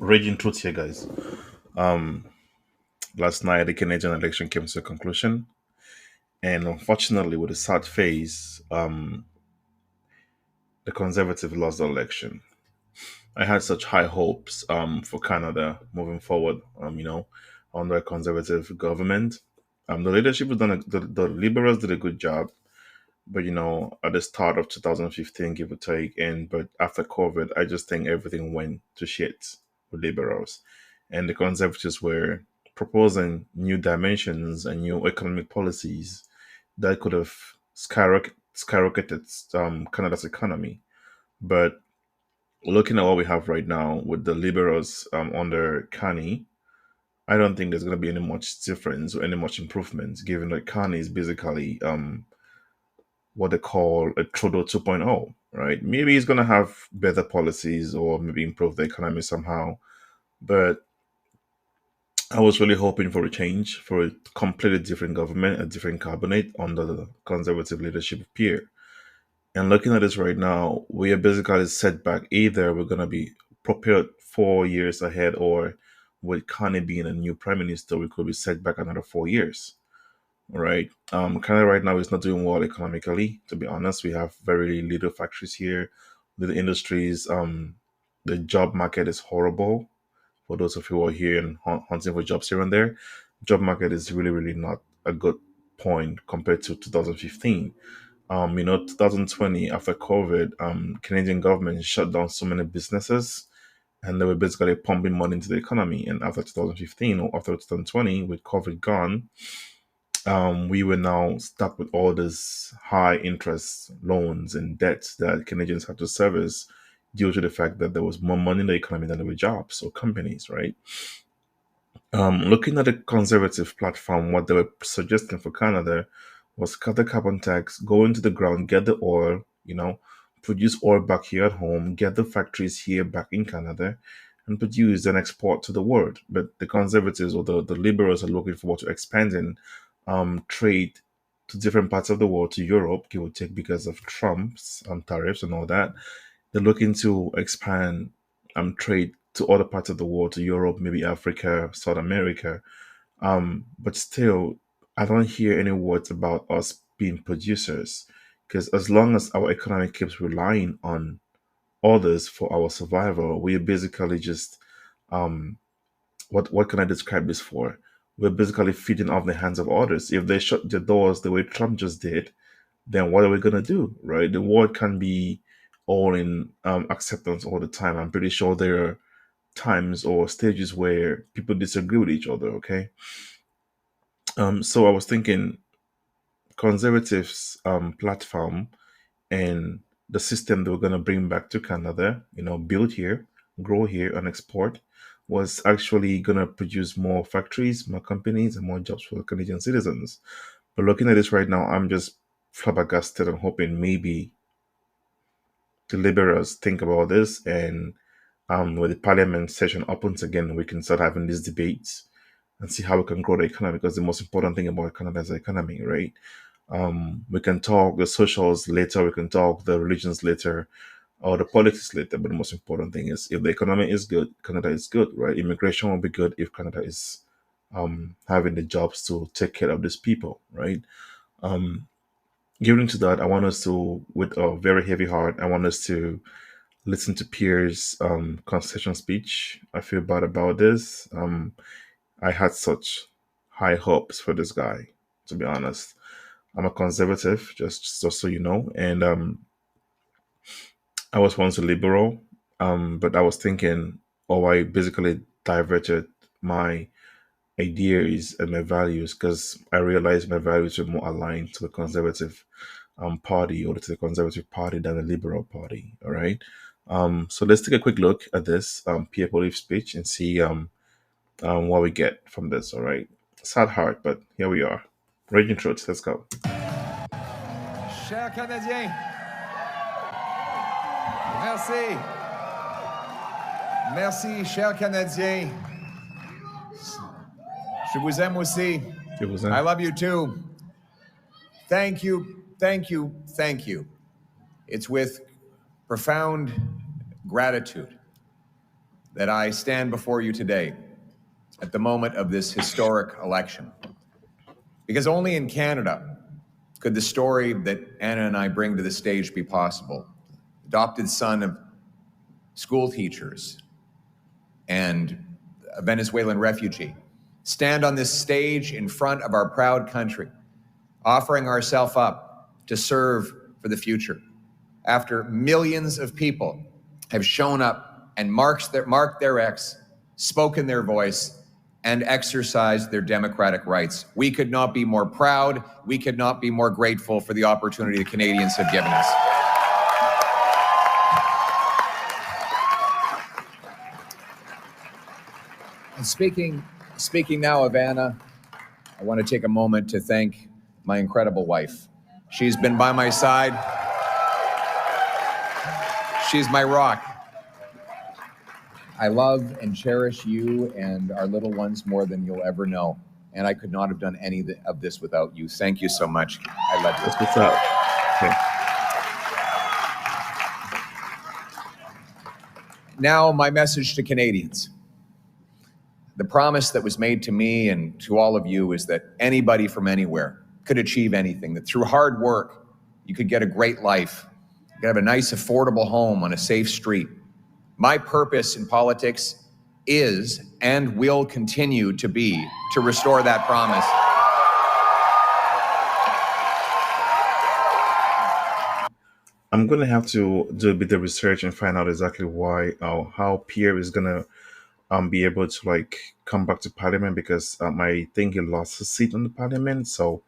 Raging truth here, guys. Um, Last night the Canadian election came to a conclusion, and unfortunately, with a sad face, the Conservative lost the election. I had such high hopes for Canada moving forward. Under a Conservative government, the leadership has done the Liberals did a good job, but at the start of 2015, give or take, but after COVID, I just think everything went to shit with liberals, and the conservatives were proposing new dimensions and new economic policies that could have skyrocketed Canada's economy. But looking at what we have right now with the liberals under Carney, I don't think there's going to be any much difference or any much improvement, given that Carney is basically what they call a Trudeau 2.0, right? Maybe he's going to have better policies or maybe improve the economy somehow. But I was really hoping for a change, for a completely different government, a different cabinet under the conservative leadership of Pierre. And looking at this right now, we are basically set back. Either we're going to be prepared 4 years ahead, or with Kanye being a new prime minister, we could be set back another 4 years. Right. Canada right now is not doing well economically. To be honest, we have very little factories here, little industries. The job market is horrible. For those of you who are here and hunting for jobs here and there, job market is really, really not a good point compared to 2015. 2020 after COVID, Canadian government shut down so many businesses, and they were basically pumping money into the economy. And after 2015 or after 2020, with COVID gone, we were now stuck with all these high interest loans and debts that Canadians had to service due to the fact that there was more money in the economy than there were jobs or companies, right? Looking at the conservative platform, what they were suggesting for Canada was cut the carbon tax, go into the ground, get the oil, produce oil back here at home, get the factories here back in Canada, and produce and export to the world. But the conservatives or the liberals are looking forward to expanding trade to different parts of the world, to Europe, give or take, because of Trump's tariffs and all that. They're looking to expand trade to other parts of the world, to Europe, maybe Africa, South America. But still, I don't hear any words about us being producers. Because as long as our economy keeps relying on others for our survival, we are basically just um, what can I describe this for? We're basically feeding off the hands of others. If they shut their doors the way Trump just did, then what are we gonna do, right? The world can be all in acceptance all the time. I'm pretty sure there are times or stages where people disagree with each other. Okay, so I was thinking conservatives platform and the system they were gonna bring back to Canada, build here, grow here, and export, was actually gonna produce more factories, more companies, and more jobs for Canadian citizens. But looking at this right now, I'm just flabbergasted and hoping maybe the Liberals think about this, and when the Parliament session opens again, we can start having these debates and see how we can grow the economy. Because the most important thing about Canada is the economy, right? We can talk the socials later, we can talk the religions later, or the politics later. But the most important thing is if the economy is good, Canada is good, right? Immigration will be good if Canada is having the jobs to take care of these people, right? Um, Given to that, I want us to, with a very heavy heart, I want us to listen to Pierre's concession speech. I feel bad about this. I had such high hopes for this guy, to be honest. I'm a conservative, just so you know, and I was once a liberal, but I was thinking, oh, I basically diverted my ideas and my values because I realized my values were more aligned to the conservative party or to the conservative party than the liberal party. All right. So let's take a quick look at this Pierre Poilievre speech and see what we get from this. All right. Sad heart, but here we are. Raging Truths. Let's go. Chers Canadiens, merci. Merci, chers Canadiens. Je vous aime aussi. It was I love you too. Thank you, thank you, thank you. It's with profound gratitude that I stand before you today at the moment of this historic election. Because only in Canada could the story that Anna and I bring to the stage be possible. Adopted son of school teachers and a Venezuelan refugee. Stand on this stage in front of our proud country, offering ourselves up to serve for the future. After millions of people have shown up and marked their X, spoken their voice, and exercised their democratic rights. We could not be more proud. We could not be more grateful for the opportunity the Canadians have given us. And speaking now of Anna, I want to take a moment to thank my incredible wife. She's been by my side. She's my rock. I love and cherish you and our little ones more than you'll ever know. And I could not have done any of this without you. Thank you so much. I love you. That's what's up. Okay. Now, my message to Canadians. The promise that was made to me and to all of you is that anybody from anywhere could achieve anything, that through hard work, you could get a great life. You could have a nice, affordable home on a safe street. My purpose in politics is and will continue to be to restore that promise. I'm gonna have to do a bit of research and find out exactly why or how Pierre is gonna be able to like come back to parliament because I think he lost his seat in the parliament. So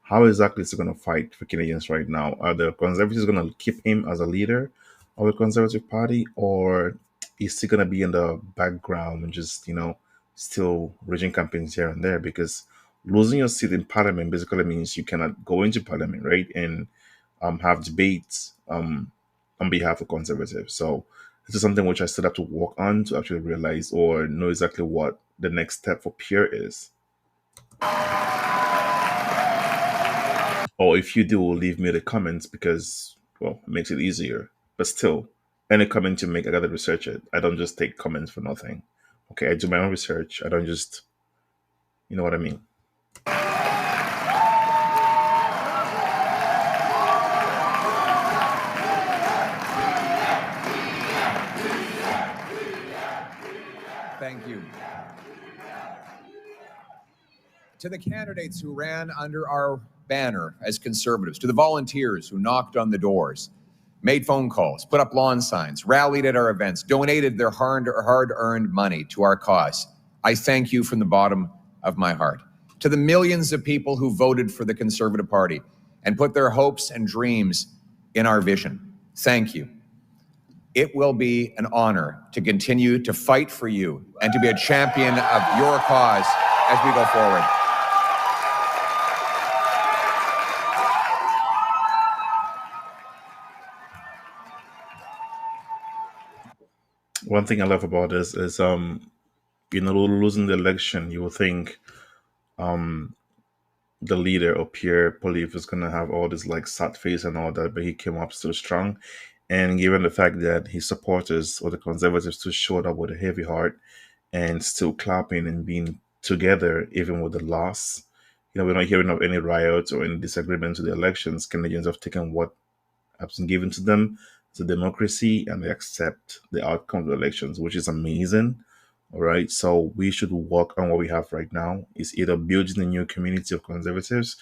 how exactly is he gonna fight for Canadians right now? Are the conservatives gonna keep him as a leader of the Conservative Party, or is he gonna be in the background and just still raging campaigns here and there? Because losing your seat in parliament basically means you cannot go into parliament, right? And have debates on behalf of conservatives. So this is something which I still have to work on to actually realize or know exactly what the next step for Pierre is. Or if you do, leave me the comments because, well, it makes it easier. But still, any comment you make, I gotta research it. I don't just take comments for nothing. Okay, I do my own research. I don't just, you know what I mean? Thank you. To the candidates who ran under our banner as conservatives, to the volunteers who knocked on the doors, made phone calls, put up lawn signs, rallied at our events, donated their hard-earned money to our cause, I thank you from the bottom of my heart. To the millions of people who voted for the Conservative Party and put their hopes and dreams in our vision, thank you. It will be an honor to continue to fight for you and to be a champion of your cause as we go forward. One thing I love about this is losing the election, you will think the leader or Pierre Poilievre is gonna have all this like sad face and all that, but he came up still strong. And given the fact that his supporters or the conservatives still showed up with a heavy heart and still clapping and being together even with the loss, we're not hearing of any riots or any disagreements with the elections. Canadians have taken what has been given to them as a democracy and they accept the outcome of the elections, which is amazing. All right. So we should work on what we have right now. Is either building a new community of conservatives.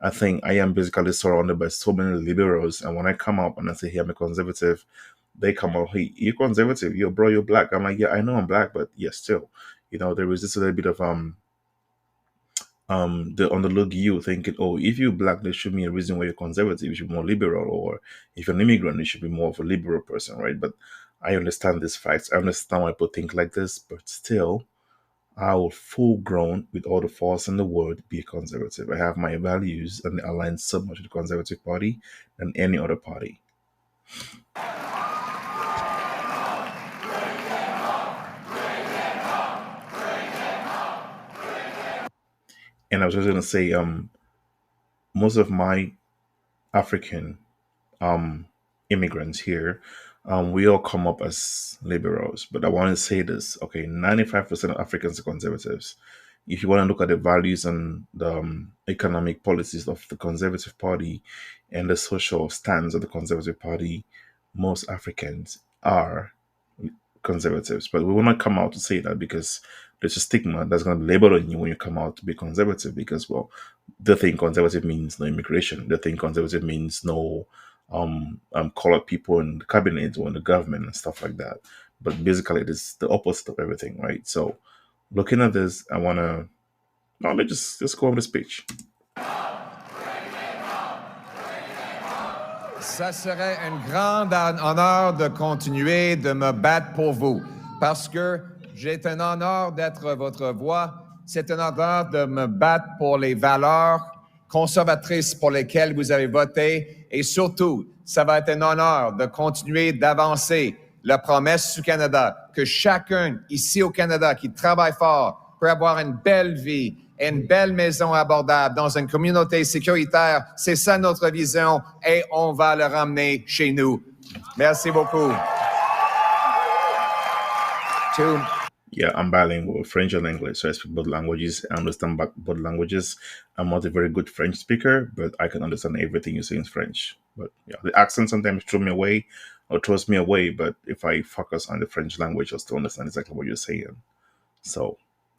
I think I am basically surrounded by so many liberals. And when I come up and I say, hey, I'm a conservative, they come up, hey, you're conservative, yo, bro, you're black. I'm like, yeah, I know I'm black, but yes, still, there is this a little bit of the on the look you thinking, oh, if you're black, there should be a reason why you're conservative, you should be more liberal, or if you're an immigrant, you should be more of a liberal person, right? But I understand these facts. I understand why people think like this, but still, I will full grown with all the force in the world be a conservative. I have my values and they align so much with the Conservative Party than any other party. And I was just gonna say, most of my African immigrants here we all come up as liberals, but I want to say this. Okay, 95% of Africans are conservatives. If you want to look at the values and the economic policies of the Conservative Party and the social stance of the Conservative Party, most Africans are conservatives. But we will not come out to say that because there's a stigma that's going to be labeled on you when you come out to be conservative because, well, they think conservative means no immigration. They think conservative means no colored people in the cabinet or in the government and stuff like that. But basically, it is the opposite of everything, right? So, looking at this, I want to let's go over the speech. Ça serait un grand honneur de continuer de me battre pour vous parce que j'ai un honneur d'être votre voix. C'est un honneur de me battre pour les valeurs conservatrices pour lesquelles vous avez voté et surtout, ça va être un honneur de continuer d'avancer la promesse du Canada que chacun ici au Canada qui travaille fort peut avoir une belle vie et une belle maison abordable dans une communauté sécuritaire. C'est ça notre vision et on va le ramener chez nous. Merci beaucoup. Yeah, I'm bilingual, French and English, so I speak both languages. I understand both languages. I'm not a very good French speaker, but I can understand everything you say in French. But yeah, the accent sometimes throws me away or throws me away. But if I focus on the French language, I'll still understand exactly what you're saying. So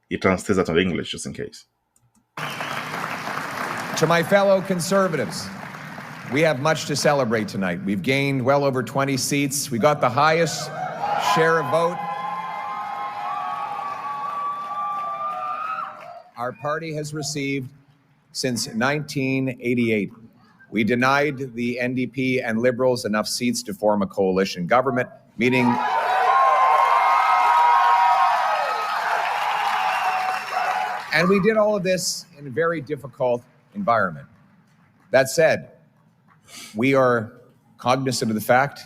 it translates that to English just in case. To my fellow conservatives, we have much to celebrate tonight. We've gained well over 20 seats. We got the highest share of vote. Our party has received since 1988. We denied the NDP and Liberals enough seats to form a coalition government, meaning and we did all of this in a very difficult environment. That said, we are cognizant of the fact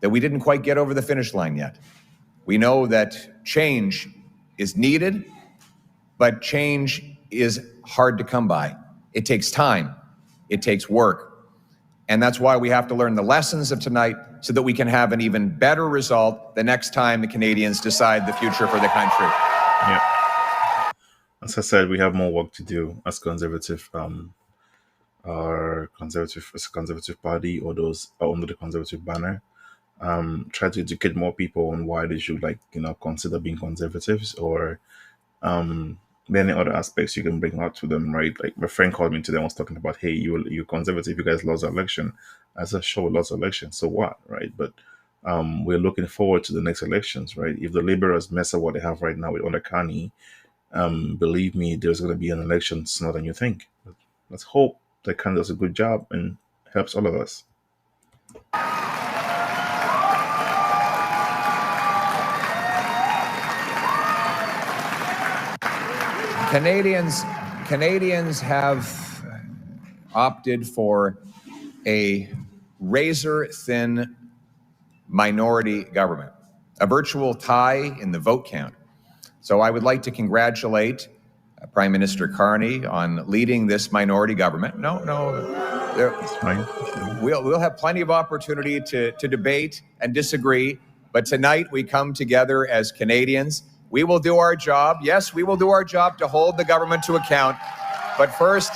that we didn't quite get over the finish line yet. We know that change is needed, but change is hard to come by. It takes time. It takes work. And that's why we have to learn the lessons of tonight so that we can have an even better result the next time the Canadians decide the future for the country. Yeah. As I said, we have more work to do as conservative, as a conservative party or those under the conservative banner. Try to educate more people on why they should consider being conservatives or many other aspects you can bring out to them, right? Like my friend called me today and was talking about, hey, you're conservative, you guys lost the election. I said, sure, we lost the election, so what, right? But we're looking forward to the next elections, right? If the Liberals mess up what they have right now with Undercounty, believe me, there's going to be an election sooner than you think. But let's hope that Canada does a good job and helps all of us. Canadians have opted for a razor-thin minority government, a virtual tie in the vote count. So I would like to congratulate Prime Minister Carney on leading this minority government. That's fine. We'll have plenty of opportunity to debate and disagree, but tonight we come together as Canadians. We will do our job. Yes, we will do our job to hold the government to account. But first,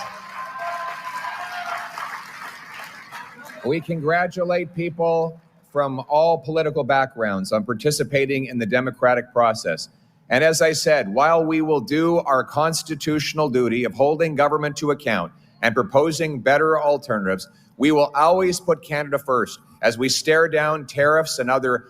we congratulate people from all political backgrounds on participating in the democratic process. And as I said, while we will do our constitutional duty of holding government to account and proposing better alternatives, we will always put Canada first as we stare down tariffs and other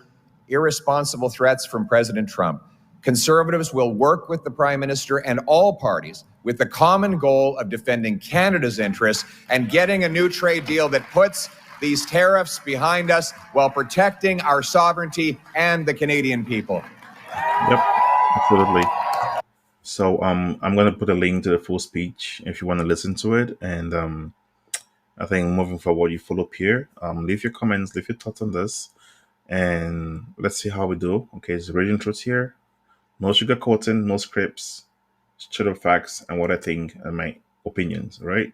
irresponsible threats from President Trump. Conservatives will work with the Prime Minister and all parties with the common goal of defending Canada's interests and getting a new trade deal that puts these tariffs behind us while protecting our sovereignty and the Canadian people. Yep, absolutely. So I'm going to put a link to the full speech if you want to listen to it. And I think moving forward, you follow Pierre. Leave your comments, leave your thoughts on this. And let's see how we do. Okay, it's Raging Truth here. No sugarcoating, no scripts, straight up facts and what I think and my opinions, right?